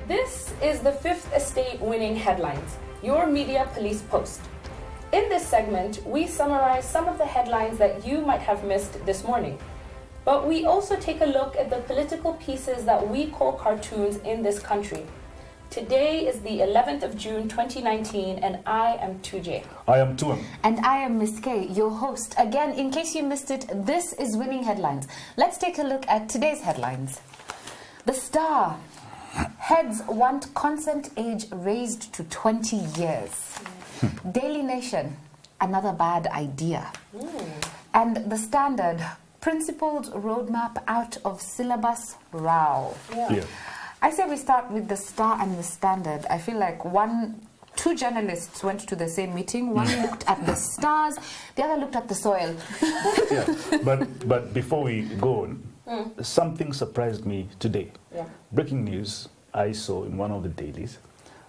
This is the Fifth Estate Winning Headlines, your media police post. In this segment, we summarize some of the headlines that you might have missed this morning. But we also take a look at the political pieces that we call cartoons in this country. Today is the 11th of June 2019, and I am 2J. I am Tuam. And I am Miss K, your host. Again, in case you missed it, this is Winning Headlines. Let's take a look at today's headlines. The Star. Heads want consent age raised to 20 years. Daily Nation. Another bad idea. And The Standard. Principled roadmap out of syllabus row. Yeah. I say we start with The Star and The Standard. I feel like two journalists went to the same meeting. One looked at the stars, the other looked at the soil. Yeah. But before we go on, something surprised me today. Yeah. Breaking news I saw in one of the dailies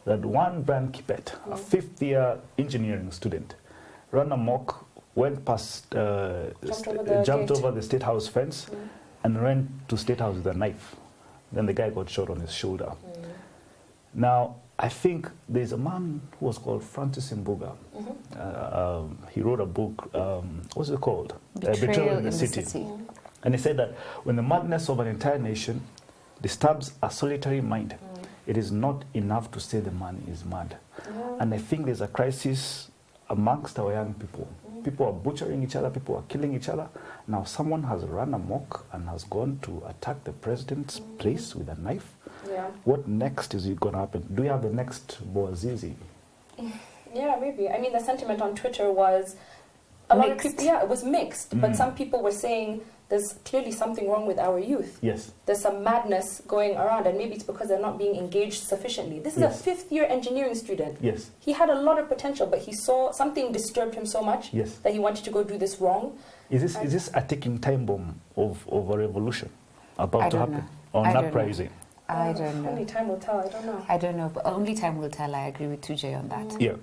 that one Brian Kipet, a fifth-year engineering student, ran amok, went past, jumped over the State House fence and ran to State House with a knife. Then the guy got shot on his shoulder. Now, I think there's a man who was called Francis Mbuga. He wrote a book, what's it called? Betrayal in the City. And he said that when the madness of an entire nation disturbs a solitary mind, it is not enough to say the man is mad. And I think there's a crisis amongst our young people. People are butchering each other, people are killing each other. Now someone has run amok and has gone to attack the president's place with a knife. Yeah. What next is going to happen? Do we have the next Boazizi? Yeah, maybe. I mean, the sentiment on Twitter was a lot of people, it was mixed. But some people were saying there's clearly something wrong with our youth. Yes. There's some madness going around, and maybe it's because they're not being engaged sufficiently. This is a fifth-year engineering student. Yes. He had a lot of potential, but he saw something disturbed him so much that he wanted to go do this wrong. Is this a ticking time bomb of a revolution about to happen? Or an uprising? I don't know. Only time will tell. I don't know. I don't know, but only time will tell. I agree with 2J on that. Yeah.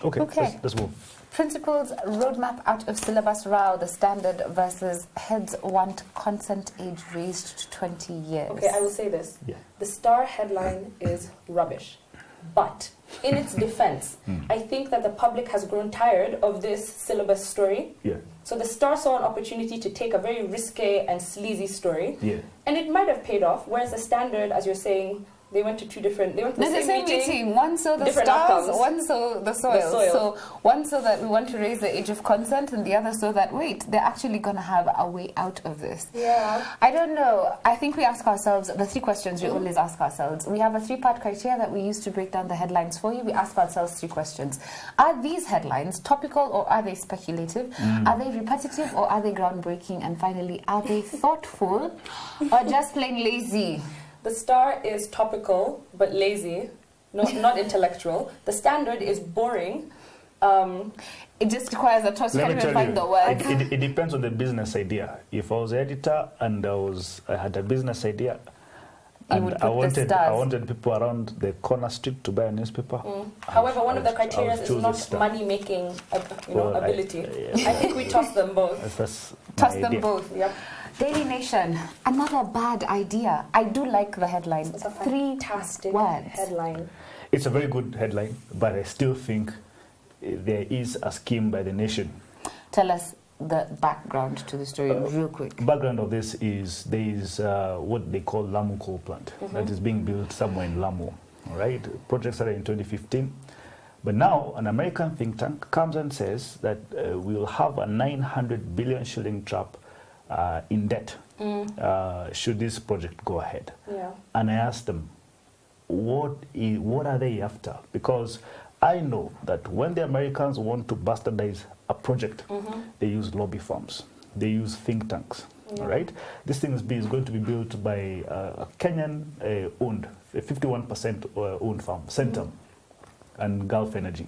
Okay. Let's move. Principles roadmap out of syllabus row, The Standard versus heads want consent age raised to 20 years. Okay, I will say this. Yeah. The Star headline is rubbish. But in its defense, I think that the public has grown tired of this syllabus story. Yeah. So the Star saw an opportunity to take a very risque and sleazy story. Yeah. And it might have paid off, whereas the Standard, as you're saying, they went to the same meeting. One saw the stars, outcomes. one saw the soil. So one saw that we want to raise the age of consent, and the other saw that, wait, they're actually going to have a way out of this. Yeah. I don't know. I think we ask ourselves the three questions we always ask ourselves. We have a three-part criteria that we use to break down the headlines for you. We ask ourselves three questions. Are these headlines topical or are they speculative? Are they repetitive or are they groundbreaking? And finally, are they thoughtful or just plain lazy? The Star is topical but lazy, not intellectual. The Standard is boring. It just requires a touch. Let me Can't tell even find the word. it depends on the business idea. If I was the editor and I had a business idea, and I wanted people around the corner street to buy a newspaper. However, one of the criteria is not money-making ability. I think we toss them both. Toss them both. Yep. Daily Nation, another bad idea. I do like the headline. It's a fantastic headline. It's a very good headline, but I still think there is a scheme by the nation. Tell us the background to the story real quick. Background of this is there is what they call Lamu coal plant that is being built somewhere in Lamu. All right, project started in 2015. But now an American think tank comes and says that we will have a 900 billion shilling trap in debt should this project go ahead. Yeah. And I asked them, what are they after? Because I know that when the Americans want to bastardize a project, they use lobby firms, they use think tanks. All right, this thing is going to be built by a Kenyan owned, 51% owned firm, Centum and Gulf Energy.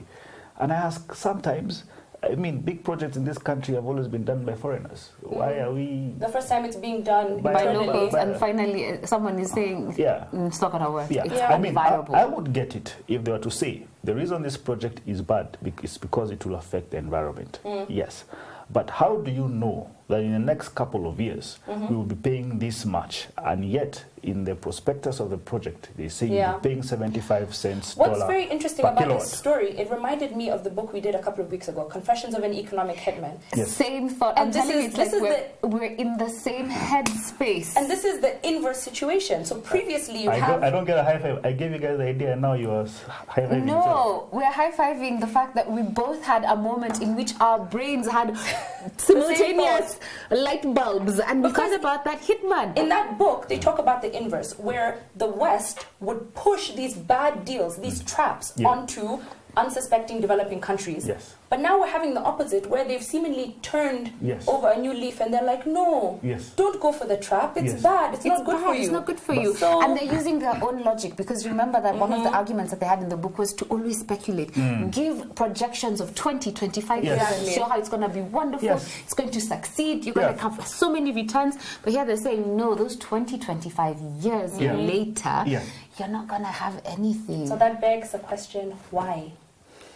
And I ask sometimes, I mean, big projects in this country have always been done by foreigners. Why are we... The first time it's being done by locals, and finally someone is saying, it's not going to work. It's I mean, viable. I would get it if they were to say, the reason this project is bad is because it will affect the environment. Yes. But how do you know that in the next couple of years, we will be paying this much. And yet, in the prospectus of the project, they say you'll be paying 75 cents. What's very interesting about this story, it reminded me of the book we did a couple of weeks ago, Confessions of an Economic Headman. Yes. Same thought. And we're in the same headspace. And this is the inverse situation. So previously I don't get a high five. I gave you guys the idea and now you are high-fiving. No, we're high-fiving the fact that we both had a moment in which our brains had simultaneous light bulbs, and because about that hitman. In that book, they talk about the inverse, where the West would push these bad deals, these traps, onto unsuspecting developing countries. Yes. But now we're having the opposite, where they've seemingly turned over a new leaf, and they're like, no, don't go for the trap. It's bad. It's not good for you. It's not good for you. So, and they're using their own logic, because remember that one of the arguments that they had in the book was to always speculate. Give projections of 20, 25 years and show how it's going to be wonderful. It's going to succeed. You're going to have so many returns. But here they're saying, no, those 20, 25 years later, you're not going to have anything. So that begs the question, why?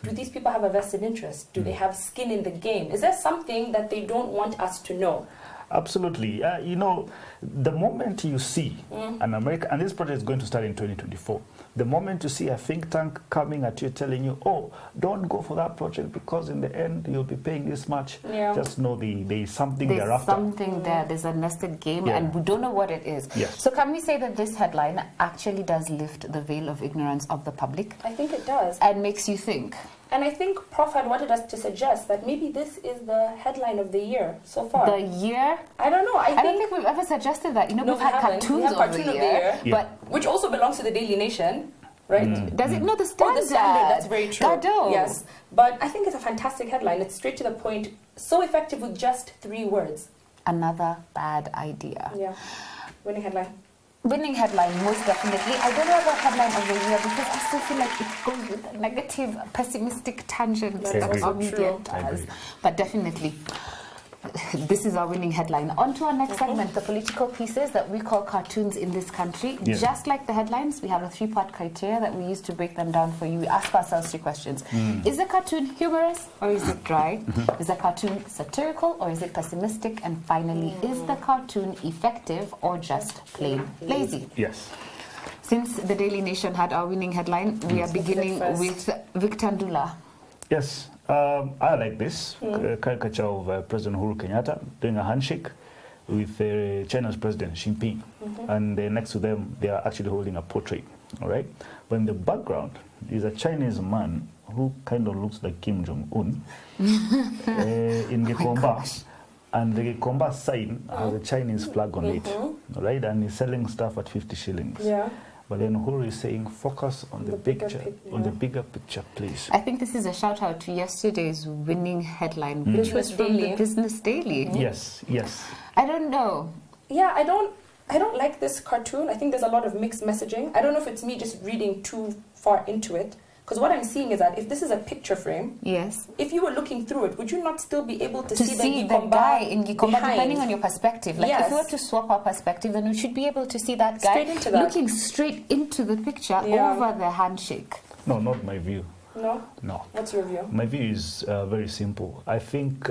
Do these people have a vested interest? Do they have skin in the game? Is there something that they don't want us to know? Absolutely. You know, the moment you see an American, and this project is going to start in 2024, the moment you see a think tank coming at you telling you, oh, don't go for that project because in the end you'll be paying this much, just know there's something there's thereafter. Something there. There's a nested game and we don't know what it is. So can we say that this headline actually does lift the veil of ignorance of the public? I think it does. And makes you think. And I think Prof had wanted us to suggest that maybe this is the headline of the year so far. The year? I don't know. I don't think we've ever suggested that. You know, no, we've had cartoons of the year. But which also belongs to the Daily Nation, right? Does it? No, the Standard. Oh, the Standard, that's very true. Gado. Yes. But I think it's a fantastic headline. It's straight to the point, so effective with just 3 words. Another bad idea. Yeah. Winning headline. Winning headline, most definitely. I don't know about headline of the year because I still feel like it goes with a negative, pessimistic tangent that our media does. But definitely, this is our winning headline. On to our next segment, the political pieces that we call cartoons in this country. Just like the headlines, we have a 3-part criteria that we use to break them down for you. We ask ourselves 3 questions. Is the cartoon humorous or is it dry? Is the cartoon satirical or is it pessimistic? And finally, is the cartoon effective or just plain lazy? Yes. Since the Daily Nation had our winning headline, we are beginning with Victor Ndula. Yes. I like this caricature of President Uhuru Kenyatta doing a handshake with China's President Xi Jinping. And next to them, they are actually holding a portrait, all right? But in the background is a Chinese man who kind of looks like Kim Jong-un in Gikomba. And the Gikomba sign has a Chinese flag on it, all right? And he's selling stuff at 50 shillings. Yeah. But then Uhuru is saying, focus on the picture, on the bigger picture, please. I think this is a shout out to yesterday's winning headline, which was from the Business Daily. Yes, yes. I don't know. Yeah, I don't like this cartoon. I think there's a lot of mixed messaging. I don't know if it's me just reading too far into it. Because what I'm seeing is that if this is a picture frame, if you were looking through it, would you not still be able to see the guy in Gikomba, depending on your perspective? Like if we were to swap our perspective, then we should be able to see that guy looking straight into the picture over the handshake. No, not my view. No? No. What's your view? My view is very simple. I think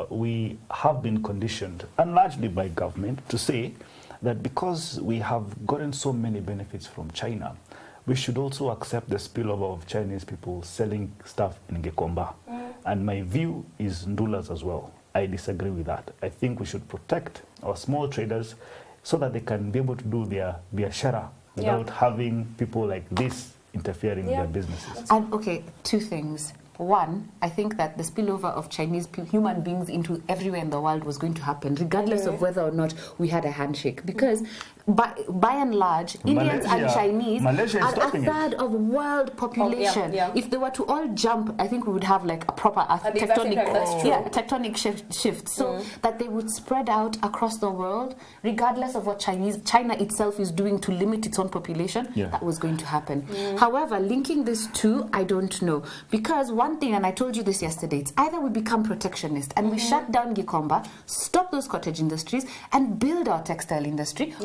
we have been conditioned, and largely by government, to say that because we have gotten so many benefits from China, we should also accept the spillover of Chinese people selling stuff in Gikomba. And my view is Ndula's as well. I disagree with that. I think we should protect our small traders so that they can be able to do their biashara without having people like this interfering in their businesses. And okay, 2 things. One, I think that the spillover of Chinese human beings into everywhere in the world was going to happen, regardless of whether or not we had a handshake. Because by and large, Indians and Chinese are a third of world population. If they were to all jump, I think we would have like a proper tectonic shift. So that they would spread out across the world, regardless of what China itself is doing to limit its own population, that was going to happen. However, linking this to, I don't know. Because one thing, and I told you this yesterday, it's either we become protectionist and we shut down Gikomba, stop those cottage industries, and build our textile industry,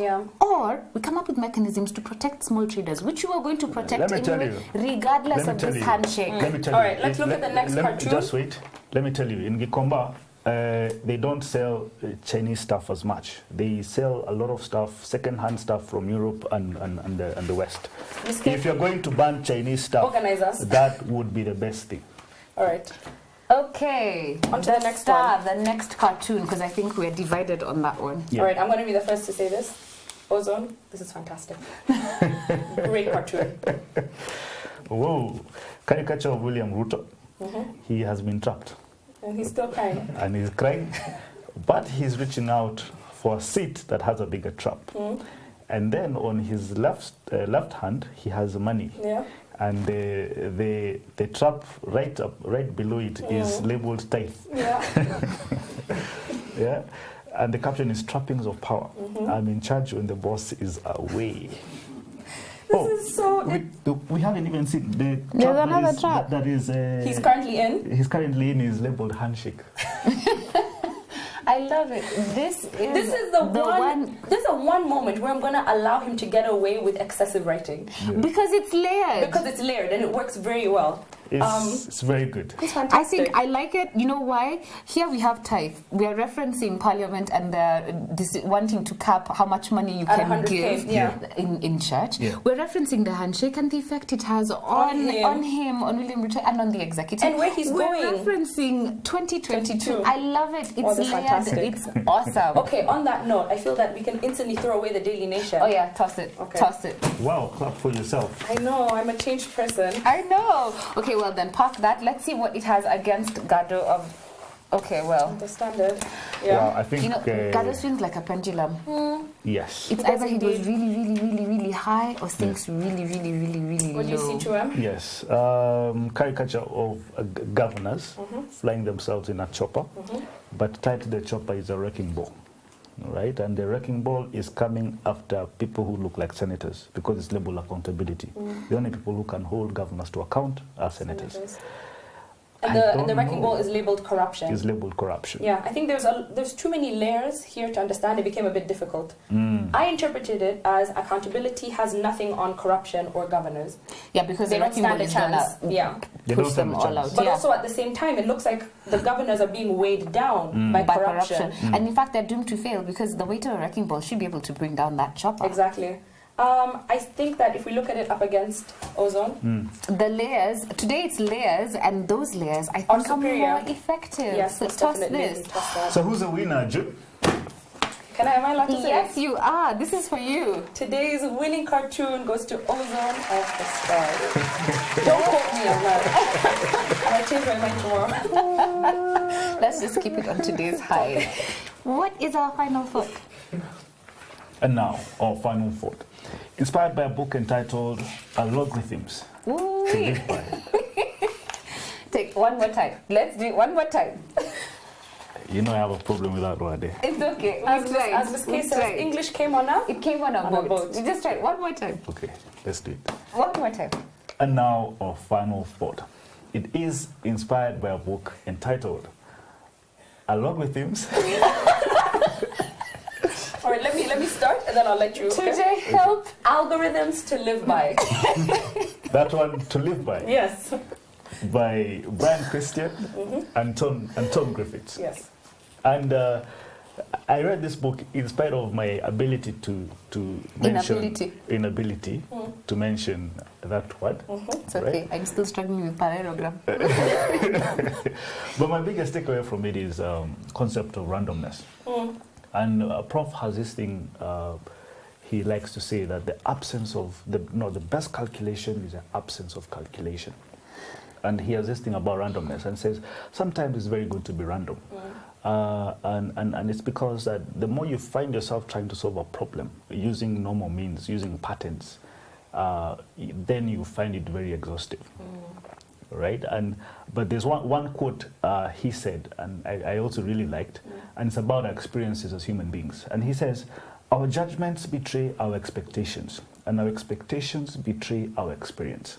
or we come up with mechanisms to protect small traders, which you are going to protect anyway, regardless of this handshake. Let me tell you. All right, let's look at the next cartoon. Just wait. Let me tell you, in Gikomba, they don't sell Chinese stuff as much. They sell a lot of stuff, second-hand stuff from Europe and the West. If you're going to ban Chinese stuff, that would be the best thing. All right. Okay. On to the next one. The next cartoon, because I think we're divided on that one. Yeah. All right, I'm going to be the first to say this. Ozone, this is fantastic. Great cartoon. Whoa. Caricature of William Ruto. He has been trapped. And he's still crying. And he's crying, but he's reaching out for a seat that has a bigger trap. And then on his left hand, he has money. Yeah. And the trap right below it is labeled tithe. Yeah. Yeah. And the caption is trappings of power. I'm in charge when the boss is away. This is so... We haven't even seen the There's another trap. That is... he's currently in? He's currently in, is labeled handshake. I love it. This is the one. This is the one moment where I'm going to allow him to get away with excessive writing. Yeah. Because it's layered. Because it's layered and it works very well. It's very good. It's fantastic. I think I like it. You know why? Here we have tithe. We are referencing Parliament and wanting to cap how much money you can give in church. Yeah. We're referencing the handshake and the effect it has on him, on William Ruto, and on the executive. And where he's going. We're referencing 2022. I love it. It's layered. It's awesome. Okay, on that note, I feel that we can instantly throw away the Daily Nation. Oh yeah, toss it. Okay. Toss it. Wow, clap for yourself. I know, I'm a changed person. I know. Okay, well then park that. Let's see what it has against Gado of... Okay, well... The standard. Yeah. Well, I think... Gado swings like a pendulum. Yes. It's either he goes really, really, really, really high or sinks really, really, really, really low. What do you see to him? Yes. Caricature of governors flying themselves in a chopper, but tied to the chopper is a wrecking ball. Right, and the wrecking ball is coming after people who look like senators because it's labeled accountability. The only people who can hold governors to account are senators. And the wrecking ball is labeled corruption. Is labeled corruption. Yeah, I think there's too many layers here to understand. It became a bit difficult. I interpreted it as accountability has nothing on corruption or governors. Yeah, because they don't stand a chance. Push them all out. But also at the same time, it looks like the governors are being weighed down by corruption. And in fact, they're doomed to fail because the weight of a wrecking ball should be able to bring down that chopper. Exactly. I think that if we look at it up against Ozone, the layers, today it's layers, and those layers I think are more effective. Yes, so toss this. So who's the winner, June? Am I allowed to say? Yes, you are. This is for you. Today's winning cartoon goes to Ozone of the Stars. Don't quote me on that. I'll change my mind tomorrow. Let's just keep it on today's high. What is our final thought? And now, our final thought. Inspired by a book entitled Logarithms to Live By. Take one more time. Let's do it one more time. You know I have a problem with that word. It's okay. As Miss K says, English came on a... It came on a boat. We just try it one more time. Okay, let's do it. One more time. And now, our final thought. It is inspired by a book entitled Logarithms. All right, let me start and then I'll let you. Today, help. Algorithms to live by. That one, To Live By. Yes. By Brian Christian and Tom Griffiths. Yes. And I read this book in spite of my ability to mention... Inability to mention that word. It's okay. Right? I'm still struggling with parallelogram. But my biggest takeaway from it is concept of randomness. And Prof has this thing, he likes to say that the absence of, the best calculation is the absence of calculation. And he has this thing about randomness and says, sometimes it's very good to be random. And it's because that the more you find yourself trying to solve a problem using normal means, using patterns, then you find it very exhaustive. Right? But there's one quote he said, and I also really liked, and it's about our experiences as human beings. And he says, our judgments betray our expectations, and our expectations betray our experience.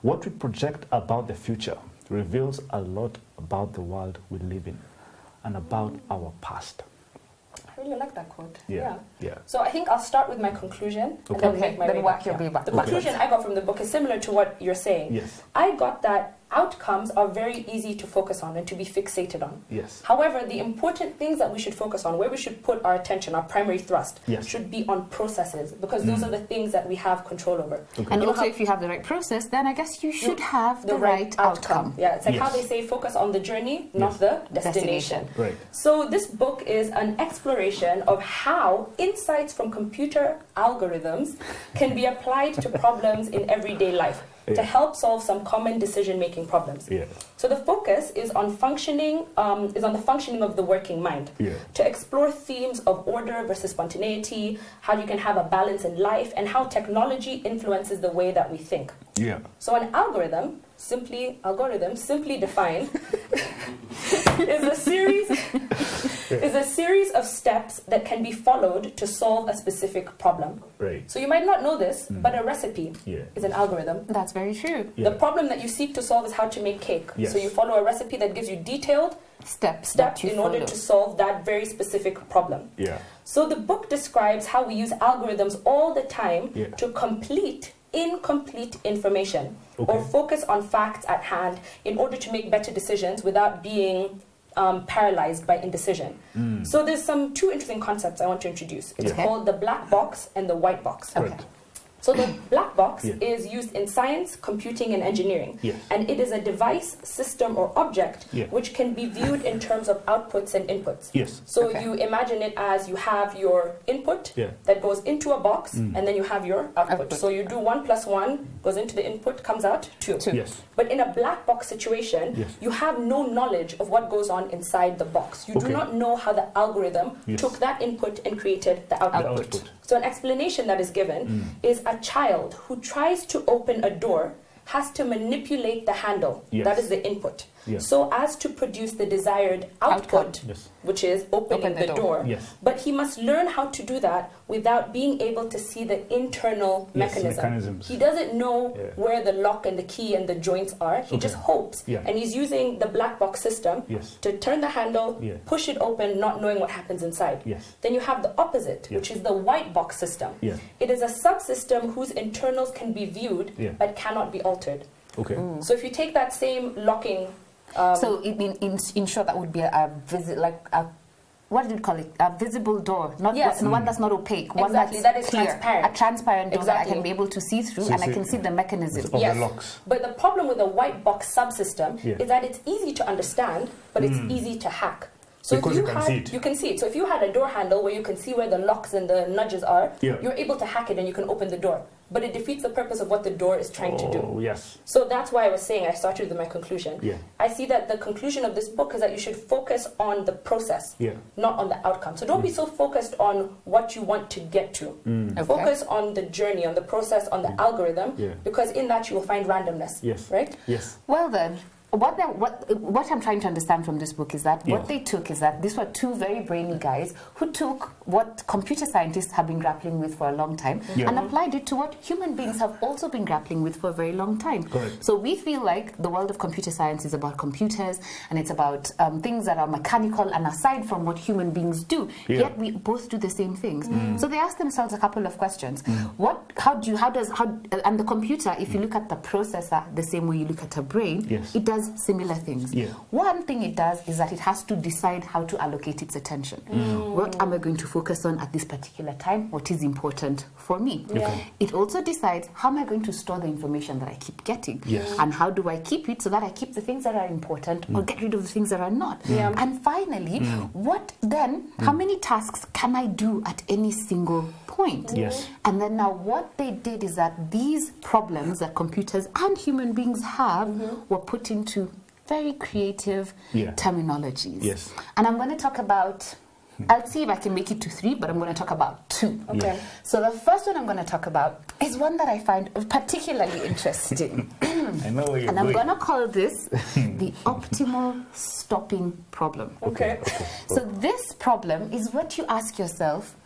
What we project about the future reveals a lot about the world we live in and about our past. I really like that quote. Yeah. So I think I'll start with my conclusion and then make my way back. The conclusion I got from the book is similar to what you're saying. Yes. I got that outcomes are very easy to focus on and to be fixated on. Yes. However, the important things that we should focus on, where we should put our attention, our primary thrust, Yes. should be on processes, because those are the things that we have control over. Okay. And You know also, how- if you have the right process, then I guess you should have the right outcome. Yeah, it's like how Yes. they say focus on the journey, not Yes. the Destination. destination. Right. So this book is an exploration of how insights from computer algorithms can be applied to problems in everyday life to Yeah. help solve some common decision-making problems. Yeah. So the focus is on the functioning of the working mind. Yeah. To explore themes of order versus spontaneity, how you can have a balance in life, and how technology influences the way that we think. Yeah. So an algorithm, simply defined, is a series of steps that can be followed to solve a specific problem. Right. So you might not know this, but a recipe Yeah. is an algorithm. That's very true. Yeah. The problem that you seek to solve is how to make cake. Yes. So you follow a recipe that gives you detailed Steps steps that you in order follow. to solve that very specific problem. Yeah. So the book describes how we use algorithms all the time Yeah. to complete incomplete information or Okay. focus on facts at hand in order to make better decisions without being paralyzed by indecision. So there's two interesting concepts I want to introduce. It's Yeah. called the black box and the white box. Okay. Correct. So the black box Yeah. is used in science, computing, and engineering. Yes. And it is a device, system, or object Yeah. which can be viewed in terms of outputs and inputs. Yes. So Okay. you imagine it as you have your input Yeah. that goes into a box, and then you have your output. Output. So you do 1 + 1, goes into the input, comes out 2. Two. Yes. But in a black box situation, Yes. you have no knowledge of what goes on inside the box. You do Okay. not know how the algorithm Yes. took that input and created the output. output. So an explanation that is given is a child who tries to open a door has to manipulate the handle. Yes. That is the input. Yes. So as to produce the desired output, Yes. which is opening Open the the door. door. Yes. But he must learn how to do that without being able to see the internal Yes, mechanism. mechanisms. He doesn't know Yeah. where the lock and the key and the joints are. He Okay. just hopes. Yeah. And he's using the black box system Yes. to turn the handle, Yeah. push it open, not knowing what happens inside. Yes. Then you have the opposite, Yeah. which is the white box system. Yeah. It is a subsystem whose internals can be viewed Yeah. but cannot be altered. Okay. So if you take that same locking, So in short, that would be what do you call it? A visible door, not Yes. one that's not opaque, one Exactly, that's that is clear, transparent. a transparent door that I Exactly. can be able to see through, So and I it's can a- see the mechanism. Of yes. the locks. But the problem with a white box subsystem Yeah. is that it's easy to understand, but it's easy to hack. So Because if you can see it. you can see it. So if you had a door handle where you can see where the locks and the nudges are, Yeah. you're able to hack it and you can open the door. But it defeats the purpose of what the door is trying to do. Oh, yes. So that's why I was saying, I started with my conclusion. Yeah. I see that the conclusion of this book is that you should focus on the process, Yeah. not on the outcome. So don't be so focused on what you want to get to. Okay. Focus on the journey, on the process, on the algorithm, Yeah. because in that you will find randomness. Yes. Right? Yes. Well then, what I'm trying to understand from this book is that Yeah. what they took is that these were two very brainy guys who took what computer scientists have been grappling with for a long time Yeah. and applied it to what human beings have also been grappling with for a very long time. Correct. So we feel like the world of computer science is about computers and it's about things that are mechanical and aside from what human beings do. Yeah. Yet we both do the same things. So they asked themselves a couple of questions. And the computer, if you look at the processor the same way you look at a brain, Yes. it does similar things. Yeah. One thing it does is that it has to decide how to allocate its attention. What am I going to focus on at this particular time? What is important for me? Yeah. It also decides how am I going to store the information that I keep getting? Yes. And how do I keep it so that I keep the things that are important or get rid of the things that are not? Yeah. And finally, how many tasks can I do at any single point? Yes. And then now what they did is that these problems that computers and human beings have were put into very creative Yeah. terminologies. Yes. And I'm going to talk about, I'll see if I can make it to 3, but I'm going to talk about 2. Okay. So the first one I'm going to talk about is one that I find particularly interesting. I know where you're And I'm going. going to call this the optimal stopping problem. Okay. So this problem is what you ask yourself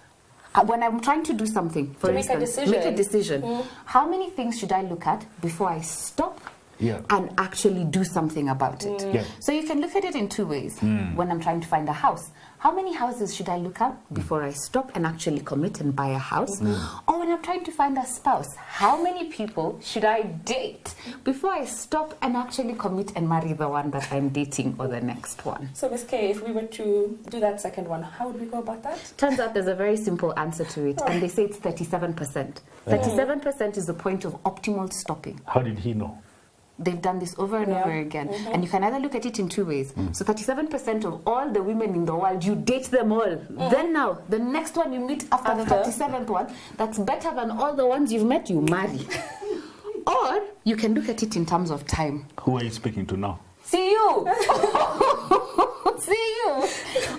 when I'm trying to do something, for To make a instance, make a decision. decision. How many things should I look at before I stop Yeah. and actually do something about it? Yeah. So you can look at it in 2 ways. When I'm trying to find a house, how many houses should I look at before I stop and actually commit and buy a house? Or when when I'm trying to find a spouse, how many people should I date before I stop and actually commit and marry the one that I'm dating or the next one? So, Ms. K, if we were to do that second one, how would we go about that? Turns out there's a very simple answer to it, and they say it's 37%. 37% is the point of optimal stopping. How did he know? They've done this over and over again. And you can either look at it in two ways. So 37% of all the women in the world, you date them all. Then now, the next one you meet after the 37th one, that's better than all the ones you've met, you marry. Or you can look at it in terms of time. Who are you speaking to now? See you! See you!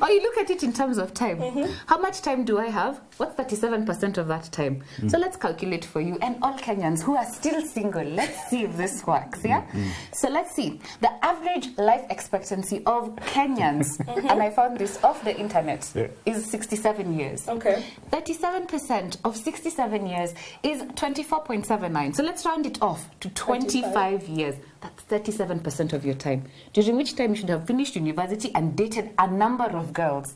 Or you look at it in terms of time. How much time do I have? What's 37% of that time? So let's calculate for you and all Kenyans who are still single. Let's see if this works, yeah? So let's see. The average life expectancy of Kenyans, and I found this off the internet, is 67 years. Okay. 37% of 67 years is 24.79. So let's round it off to 25 years. That's 37% of your time, during which time you should have finished university and dated a number of girls.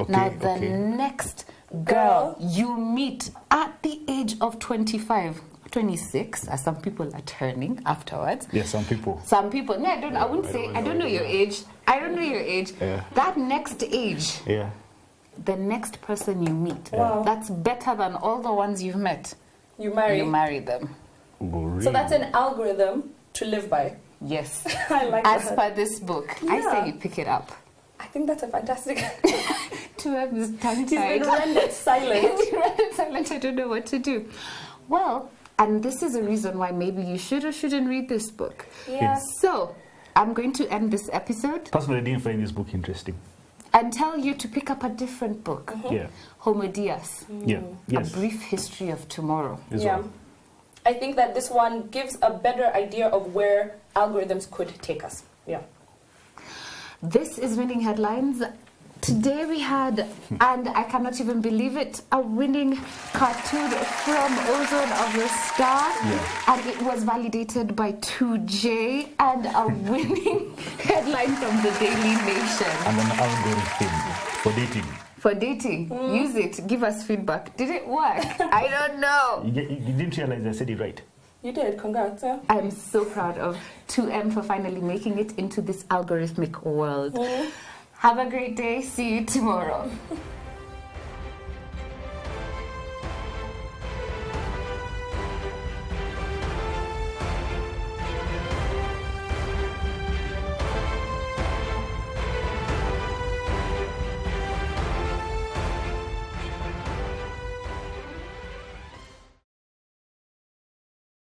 Now, the next girl you meet at the age of 25, 26, as some people are turning afterwards. Yeah, some people. Some people. No, I wouldn't say. I don't know your age. I don't know your age. That next age. The next person you meet. That's better than all the ones you've met. You marry them. Oh, really? So that's an algorithm to live by. Yes. I like As that. per this book, I say you pick it up. I think that's a fantastic. 2M is tongue-tied. He's been rendered silent. He's rendered silent. I don't know what to do. Well, and this is a reason why maybe you should or shouldn't read this book. Yeah. So, I'm going to end this episode. Personally, I didn't find this book interesting. And tell you to pick up a different book. Homo Deus. Yes. A Brief History of Tomorrow. I think that this one gives a better idea of where algorithms could take us. This is Winning Headlines. Today we had, and I cannot even believe it, a winning cartoon from Ozone of the Star. And it was validated by 2J, and a winning headline from the Daily Nation. And an algorithm for dating. For dating. Use it. Give us feedback. Did it work? I don't know. You didn't realize I said it right. You did. Congrats. I'm so proud of 2M for finally making it into this algorithmic world. Have a great day. See you tomorrow.